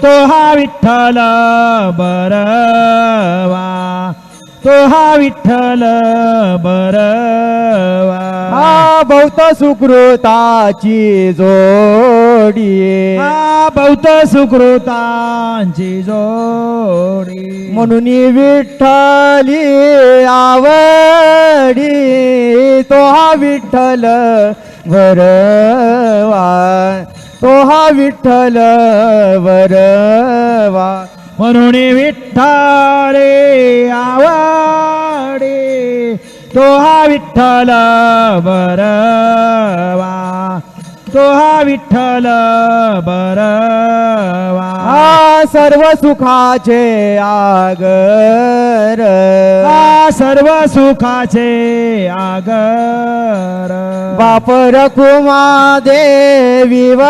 तो हा विठ्ठल बरवा, तो हा विठ्ठल बरवा. हा बहुत सुकृताची जोडी हा बहुत सुकृतांची जोडी. म्हणून विठ्ठली आवडी तो हा विठ्ठल वरवा, तो हा विठ्ठल वरवा. म्हणून विठ्ठले आवडे तो हा विठ्ठल बरवा, तो हा विठ्ठल बरवा. हा सर्व सुखाचे आगर हा सर्व सुखाचे आगर. बाप रखुमा देवी व